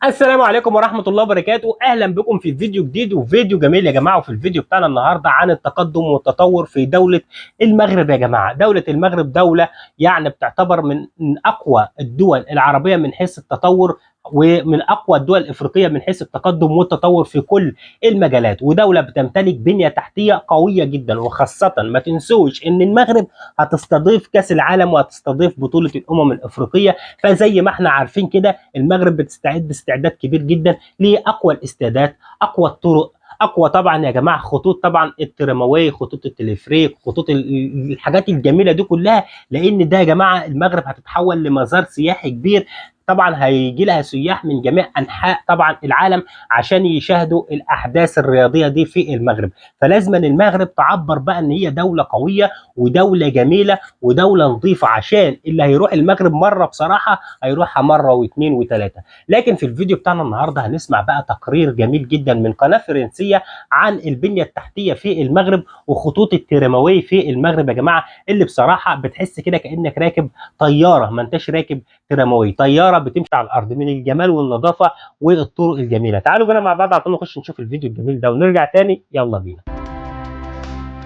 السلام عليكم ورحمة الله وبركاته. أهلا بكم في فيديو جديد وفيديو جميل يا جماعة. وفي الفيديو بتاعنا النهاردة عن التقدم والتطور في دولة المغرب يا جماعة. دولة المغرب دولة يعني بتعتبر من أقوى الدول العربية من حيث التطور، ومن أقوى الدول الإفريقية من حيث التقدم والتطور في كل المجالات، ودولة بتمتلك بنية تحتية قوية جدا. وخاصة ما تنسوش إن المغرب هتستضيف كأس العالم وهتستضيف بطولة الأمم الإفريقية. فزي ما احنا عارفين كده المغرب بتستعد استعداد كبير جدا لاقوى الاستادات، اقوى الطرق، اقوى طبعا يا جماعه خطوط طبعا الترامواي، خطوط التلفريك، خطوط الحاجات الجميله دي كلها، لان ده يا جماعه المغرب هتتحول لمزار سياحي كبير. طبعا هيجي لها سياح من جميع انحاء طبعا العالم عشان يشاهدوا الاحداث الرياضيه دي في المغرب. فلازم المغرب تعبر بقى ان هي دوله قويه ودوله جميله ودوله نظيفه، عشان اللي هيروح المغرب مره بصراحه هيروحها مره واثنين وثلاثه. لكن في الفيديو بتاعنا النهارده هنسمع بقى تقرير جميل جدا من قناه فرنسيه عن البنيه التحتيه في المغرب وخطوط الترامواي في المغرب يا جماعه، اللي بصراحه بتحس كده كانك راكب طياره، ما انتش راكب ترامواي، طياره بتمشي على الارض من الجمال والنظافه والطرق الجميله. تعالوا بينا مع بعض عشان نخش نشوف الفيديو الجميل ده ونرجع تاني. يلا بينا.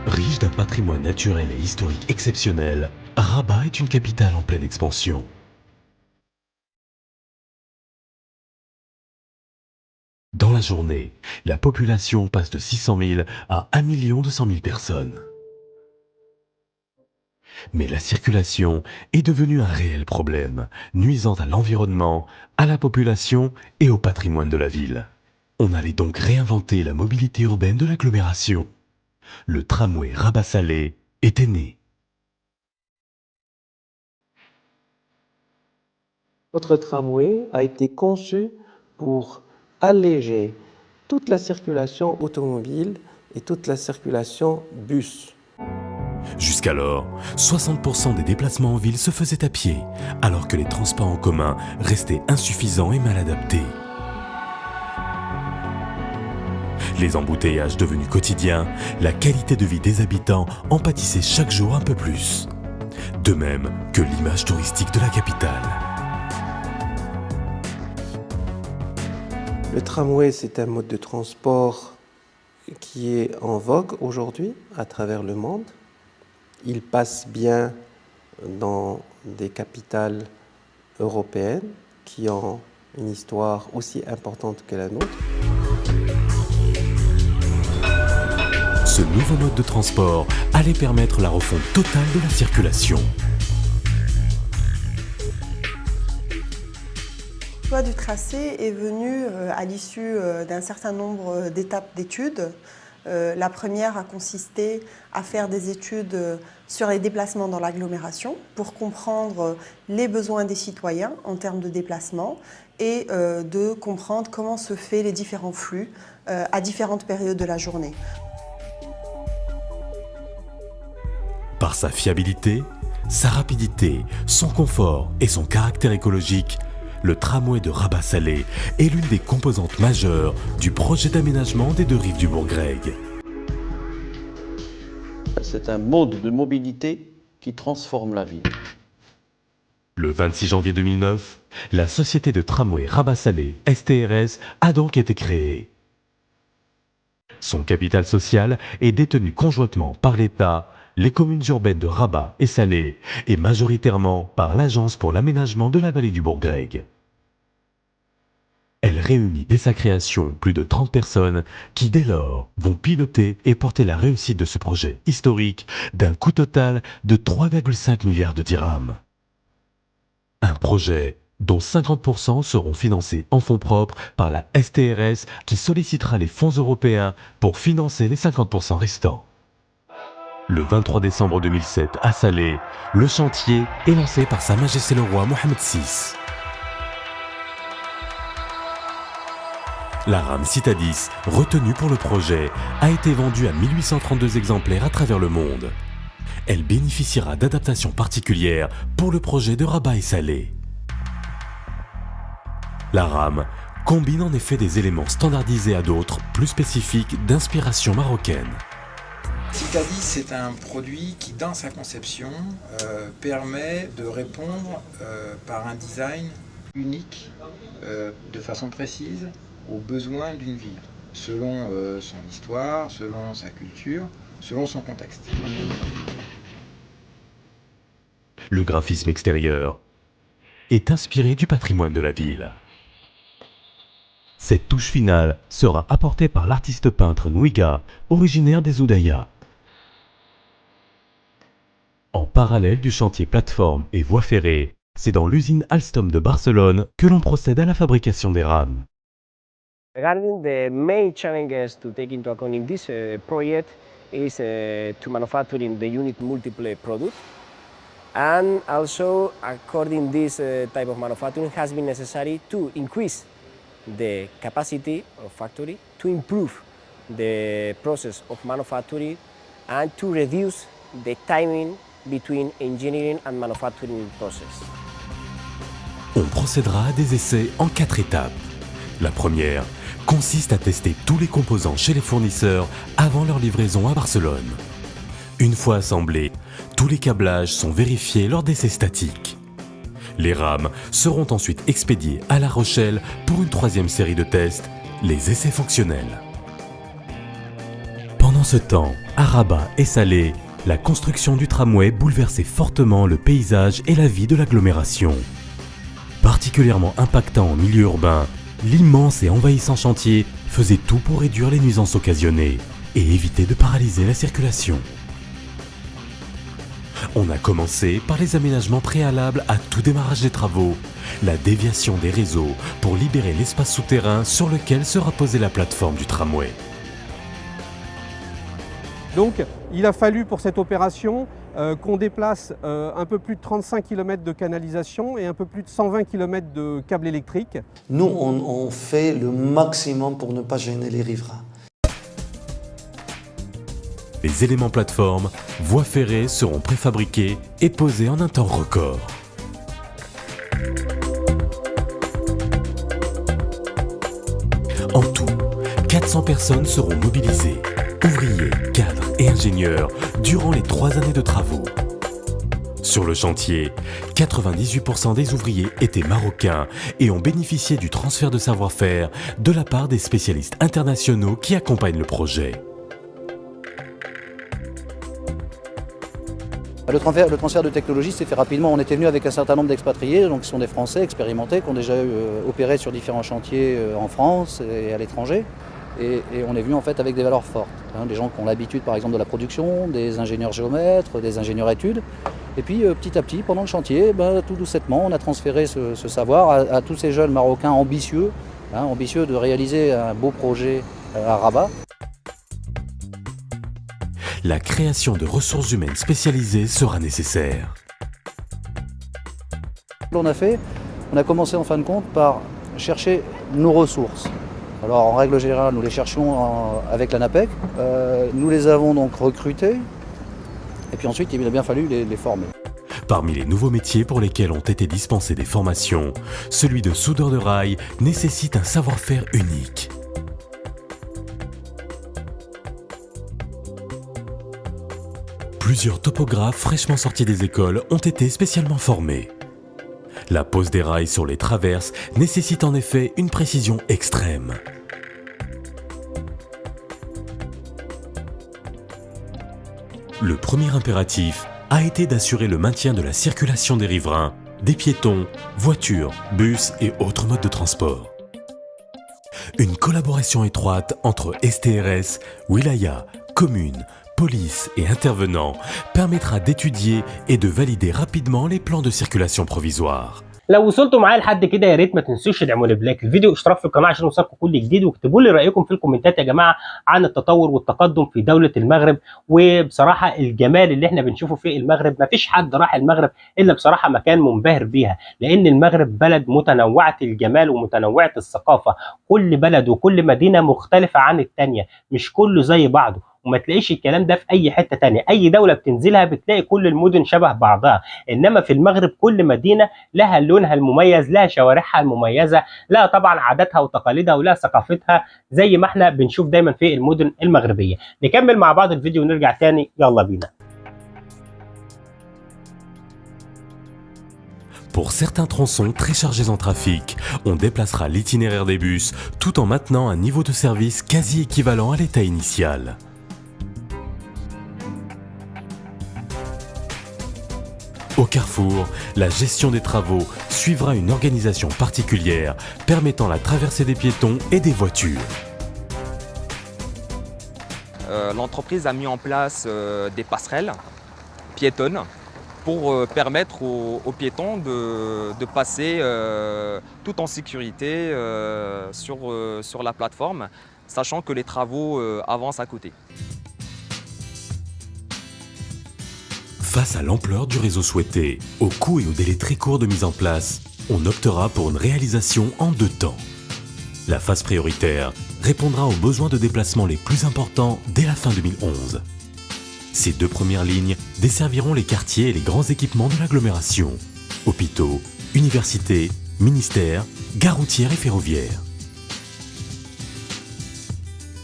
Riche d'un patrimoine naturel et historique exceptionnel, Rabat est une capitale en pleine expansion. Dans la journée, la population passe de 600 000 à 1 200 000 personnes. Mais la circulation est devenue un réel problème, nuisant à l'environnement, à la population et au patrimoine de la ville. On allait donc réinventer la mobilité urbaine de l'agglomération. Le tramway Rabat-Salé était né. Notre tramway a été conçu pour alléger toute la circulation automobile et toute la circulation bus. Jusqu'alors, 60% des déplacements en ville se faisaient à pied, alors que les transports en commun restaient insuffisants et mal adaptés. Les embouteillages devenus quotidiens, la qualité de vie des habitants en pâtissait chaque jour un peu plus. De même que l'image touristique de la capitale. Le tramway, c'est un mode de transport qui est en vogue aujourd'hui à travers le monde. Il passe bien dans des capitales européennes qui ont une histoire aussi importante que la nôtre. Ce nouveau mode de transport allait permettre la refonte totale de la circulation. Le choix du tracé est venu à l'issue d'un certain nombre d'étapes d'études. La première a consisté à faire des études sur les déplacements dans l'agglomération pour comprendre les besoins des citoyens en termes de déplacement et de comprendre comment se fait les différents flux à différentes périodes de la journée. Par sa fiabilité, sa rapidité, son confort et son caractère écologique, le tramway de Rabat-Salé est l'une des composantes majeures du projet d'aménagement des deux rives du Bourg-Greg. C'est un mode de mobilité qui transforme la ville. Le 26 janvier 2009, la société de tramway Rabat-Salé, STRS, a donc été créée. Son capital social est détenu conjointement par l'État, les communes urbaines de Rabat et Salé, et majoritairement par l'Agence pour l'aménagement de la vallée du Bourg-Greg. Elle réunit dès sa création plus de 30 personnes qui, dès lors, vont piloter et porter la réussite de ce projet historique d'un coût total de 3,5 milliards de dirhams. Un projet dont 50% seront financés en fonds propres par la STRS qui sollicitera les fonds européens pour financer les 50% restants. Le 23 décembre 2007, à Salé, le chantier est lancé par Sa Majesté le Roi Mohamed VI. La rame Citadis, retenue pour le projet, a été vendue à 1832 exemplaires à travers le monde. Elle bénéficiera d'adaptations particulières pour le projet de Rabat et Salé. La rame combine en effet des éléments standardisés à d'autres, plus spécifiques, d'inspiration marocaine. Citadis, c'est un produit qui, dans sa conception, permet de répondre par un design unique de façon précise aux besoins d'une ville, selon son histoire, selon sa culture, selon son contexte. Le graphisme extérieur est inspiré du patrimoine de la ville. Cette touche finale sera apportée par l'artiste peintre Nwiga, originaire des Oudaya. En parallèle du chantier plateforme et voie ferrée, c'est dans l'usine Alstom de Barcelone que l'on procède à la fabrication des rames. Regarding the main challenges to take into account in this project is to manufacturing the unit multiple product, and also according this type of manufacturing has been necessary to increase the capacity of factory, to improve the process of manufacturing, and to reduce the timing between engineering and manufacturing process. On procédera à des essais en 4 étapes. La première consiste à tester tous les composants chez les fournisseurs avant leur livraison à Barcelone. Une fois assemblés, tous les câblages sont vérifiés lors d'essais statiques. Les rames seront ensuite expédiées à La Rochelle pour une 3e série de tests, les essais fonctionnels. Pendant ce temps, à Rabat et Salé, la construction du tramway bouleversait fortement le paysage et la vie de l'agglomération. Particulièrement impactant en milieu urbain, l'immense et envahissant chantier faisait tout pour réduire les nuisances occasionnées et éviter de paralyser la circulation. On a commencé par les aménagements préalables à tout démarrage des travaux, la déviation des réseaux pour libérer l'espace souterrain sur lequel sera posée la plateforme du tramway. Donc il a fallu pour cette opération qu'on déplace un peu plus de 35 km de canalisation et un peu plus de 120 km de câbles électriques. Nous, on fait le maximum pour ne pas gêner les riverains. Les éléments plateformes, voies ferrées seront préfabriqués et posés en un temps record. En tout, 400 personnes seront mobilisées, ouvriers, cadres et ingénieurs, durant les 3 années de travaux. Sur le chantier, 98% des ouvriers étaient marocains et ont bénéficié du transfert de savoir-faire de la part des spécialistes internationaux qui accompagnent le projet. Le transfert de technologie s'est fait rapidement. On était venu avec un certain nombre d'expatriés, donc qui sont des Français expérimentés, qui ont déjà opéré sur différents chantiers en France et à l'étranger. Et on est venu en fait avec des valeurs fortes. Des gens qui ont l'habitude par exemple de la production, des ingénieurs géomètres, des ingénieurs études. Et puis petit à petit, pendant le chantier, tout doucettement, on a transféré ce savoir à tous ces jeunes Marocains ambitieux, ambitieux de réaliser un beau projet à Rabat. La création de ressources humaines spécialisées sera nécessaire. On a commencé en fin de compte par chercher nos ressources. Alors en règle générale, nous les cherchions avec la NAPEC. Nous les avons donc recrutés et puis ensuite il a bien fallu les former. Parmi les nouveaux métiers pour lesquels ont été dispensées des formations, celui de soudeur de rail nécessite un savoir-faire unique. Plusieurs topographes fraîchement sortis des écoles ont été spécialement formés. La pose des rails sur les traverses nécessite en effet une précision extrême. Le premier impératif a été d'assurer le maintien de la circulation des riverains, des piétons, voitures, bus et autres modes de transport. Une collaboration étroite entre STRS, Wilaya, communes, police et intervenants permettra d'étudier et de valider rapidement les plans de circulation provisoire. لو وصلتوا معايا لحد كده يا ريت ما تنسوش تدعموا لي بلايك الفيديو واشتراك في القناه عشان يوصلكم كل جديد، واكتبوا لي رايكم في الكومنتات يا جماعه عن التطور والتقدم في دوله المغرب. وبصراحه الجمال اللي احنا بنشوفه في المغرب ما فيش حد راح المغرب الا بصراحه مكان منبهر بيها، لان المغرب بلد متنوعه الجمال ومتنوعه الثقافه، كل بلد وكل مدينه مختلفه عن الثانيه، مش كله زي بعضه. وما تلاقيش الكلام ده في اي حته تانية، اي دوله بتنزلها بتلاقي كل المدن شبه بعضها، انما في المغرب كل مدينه لها لونها المميز، لها شوارعها المميزه، لها طبعا عاداتها وتقاليدها ولها ثقافتها زي ما احنا بنشوف دايما في المدن المغربيه. نكمل مع بعض الفيديو ونرجع تاني، يلا بينا. Pour certains tronçons très chargés en trafic, on déplacera l'itinéraire des bus tout en maintenant un niveau de service quasi équivalent à l'état initial. Au carrefour, la gestion des travaux suivra une organisation particulière permettant la traversée des piétons et des voitures. L'entreprise a mis en place des passerelles piétonnes pour permettre aux piétons de passer tout en sécurité sur la plateforme, sachant que les travaux avancent à côté. Face à l'ampleur du réseau souhaité, au coût et au délai très court de mise en place, on optera pour une réalisation en 2 temps. La phase prioritaire répondra aux besoins de déplacement les plus importants dès la fin 2011. Ces 2 premières lignes desserviront les quartiers et les grands équipements de l'agglomération. Hôpitaux, universités, ministères, gares routières et ferroviaires.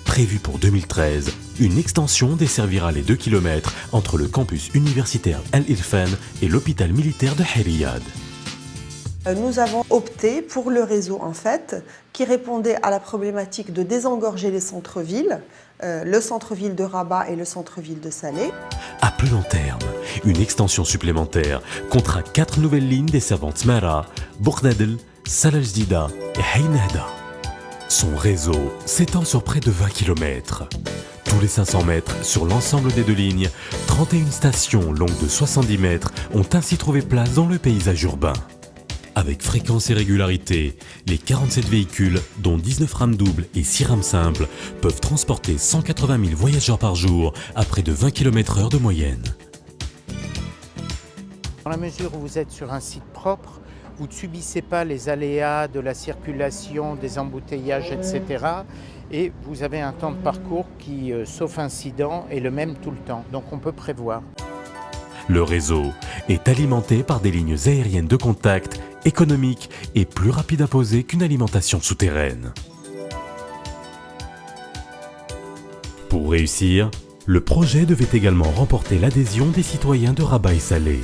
Prévue pour 2013, une extension desservira les 2 km entre le campus universitaire El Irfan et l'hôpital militaire de Riyad. Nous avons opté pour le réseau en fait qui répondait à la problématique de désengorger les centres-villes, le centre-ville de Rabat et le centre-ville de Salé. À plus long terme, une extension supplémentaire comptera 4 nouvelles lignes desservant Tmara, Bourdadel, Salah Jdida et Hain Hada. Son réseau s'étend sur près de 20 km. Tous les 500 mètres sur l'ensemble des 2 lignes, 31 stations longues de 70 mètres ont ainsi trouvé place dans le paysage urbain. Avec fréquence et régularité, les 47 véhicules, dont 19 rames doubles et 6 rames simples, peuvent transporter 180 000 voyageurs par jour à près de 20 km/h de moyenne. Dans la mesure où vous êtes sur un site propre, vous ne subissez pas les aléas de la circulation, des embouteillages, etc. Et vous avez un temps de parcours qui, sauf incident, est le même tout le temps. Donc on peut prévoir. Le réseau est alimenté par des lignes aériennes de contact, économiques et plus rapides à poser qu'une alimentation souterraine. Pour réussir, le projet devait également remporter l'adhésion des citoyens de Rabat et Salé.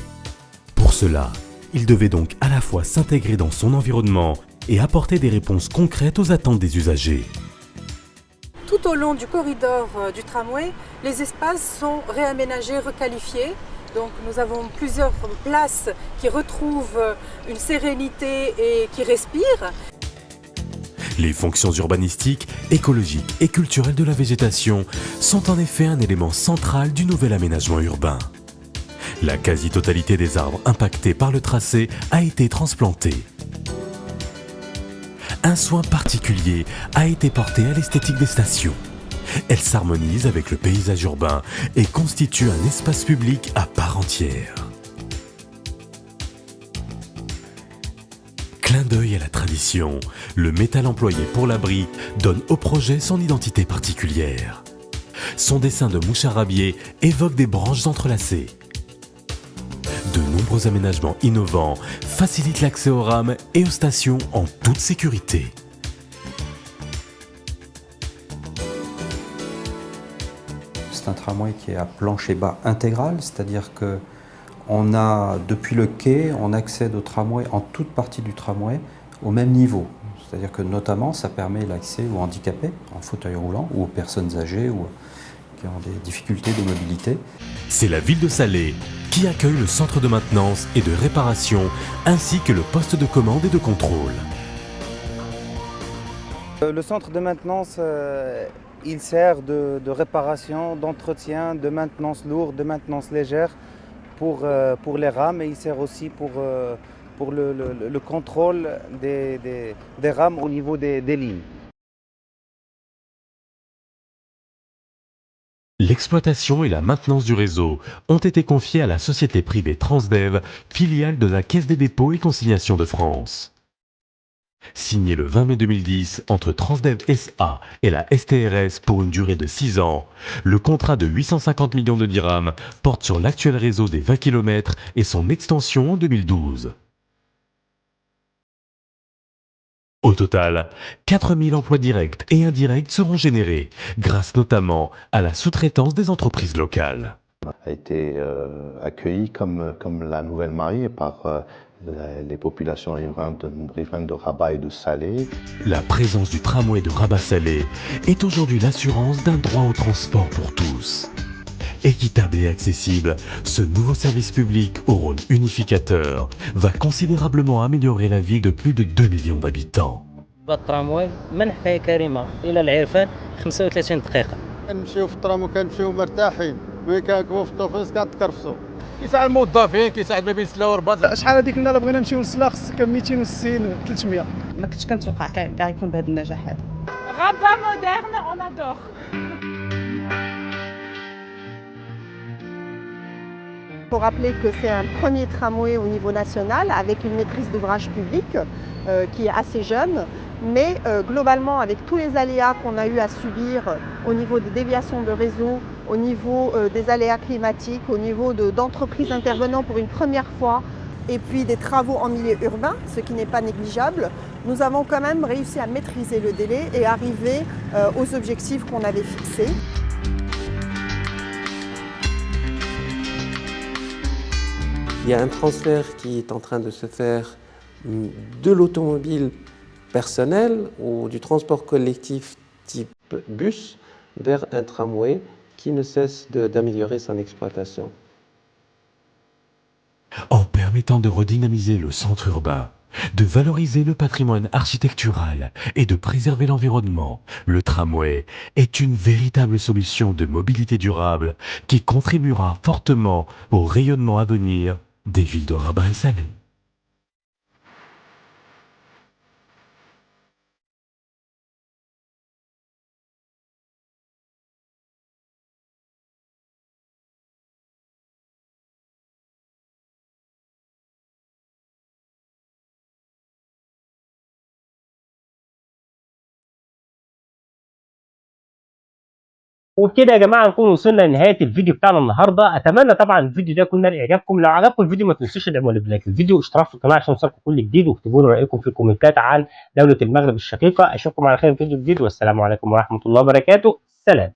Pour cela, il devait donc à la fois s'intégrer dans son environnement et apporter des réponses concrètes aux attentes des usagers. Tout au long du corridor du tramway, les espaces sont réaménagés, requalifiés. Donc nous avons plusieurs places qui retrouvent une sérénité et qui respirent. Les fonctions urbanistiques, écologiques et culturelles de la végétation sont en effet un élément central du nouvel aménagement urbain. La quasi-totalité des arbres impactés par le tracé a été transplantée. Un soin particulier a été porté à l'esthétique des stations. Elle s'harmonise avec le paysage urbain et constitue un espace public à part entière. Clin d'œil à la tradition, le métal employé pour l'abri donne au projet son identité particulière. Son dessin de mouche arabiée évoque des branches entrelacées. De nombreux aménagements innovants facilitent l'accès aux rames et aux stations en toute sécurité. C'est un tramway qui est à plancher bas intégral, c'est-à-dire que on a, depuis le quai, on accède au tramway, en toute partie du tramway, au même niveau. C'est-à-dire que notamment, ça permet l'accès aux handicapés, en fauteuil roulant, ou aux personnes âgées ou qui ont des difficultés de mobilité. C'est la ville de Salé qui accueille le centre de maintenance et de réparation, ainsi que le poste de commande et de contrôle. Le centre de maintenance, il sert de réparation, d'entretien, de maintenance lourde, de maintenance légère pour les rames, et il sert aussi pour le contrôle des rames au niveau des lignes. L'exploitation et la maintenance du réseau ont été confiées à la société privée Transdev, filiale de la Caisse des dépôts et consignations de France. Signé le 20 mai 2010 entre Transdev SA et la STRS pour une durée de 6 ans, le contrat de 850 millions de dirhams porte sur l'actuel réseau des 20 km et son extension en 2012. Au total, 4000 emplois directs et indirects seront générés, grâce notamment à la sous-traitance des entreprises locales. A été accueilli comme la nouvelle mariée par les populations riveraines de Rabat et de Salé. La présence du tramway de Rabat-Salé est aujourd'hui l'assurance d'un droit au transport pour tous. Équitable et accessible, ce nouveau service public au rôle unificateur va considérablement améliorer la vie de plus de 2 millions d'habitants. الترامواي من حكايه كريمه الى العرفان 35 دقيقه. كنمشيو في الترام وكنمشيو مرتاحين، ملي كنركبوا في الطوفيس كتكرفسوا. كيساعد الموظفين، كيساعد ما بين سلا ورباط. شحال هذيك النهار بغينا نمشيو لسلا خصك 260 300. ما كنتش كنتوقع كاع يكون بهذا النجاح هذا. Rabat moderne, on adore. Il faut rappeler que c'est un premier tramway au niveau national avec une maîtrise d'ouvrage public qui est assez jeune, mais globalement avec tous les aléas qu'on a eu à subir au niveau des déviations de réseau, au niveau des aléas climatiques, au niveau d'entreprises intervenant pour une première fois, et puis des travaux en milieu urbain, ce qui n'est pas négligeable, nous avons quand même réussi à maîtriser le délai et arriver aux objectifs qu'on avait fixés. Il y a un transfert qui est en train de se faire de l'automobile personnelle ou du transport collectif type bus vers un tramway qui ne cesse d'améliorer son exploitation. En permettant de redynamiser le centre urbain, de valoriser le patrimoine architectural et de préserver l'environnement, le tramway est une véritable solution de mobilité durable qui contribuera fortement au rayonnement à venir des villes de Rabat et Salé. وبكده يا جماعه نكون وصلنا لنهايه الفيديو بتاعنا النهارده. اتمنى طبعا الفيديو ده يكون نال اعجابكم. لو عجبكم الفيديو ما تنسوش تدعموا لايك الفيديو واشتراك في القناه عشان يوصلكم كل جديد، واكتبوا لي رايكم في الكومنتات عن دوله المغرب الشقيقه. اشوفكم على خير في فيديو جديد، والسلام عليكم ورحمه الله وبركاته. سلام.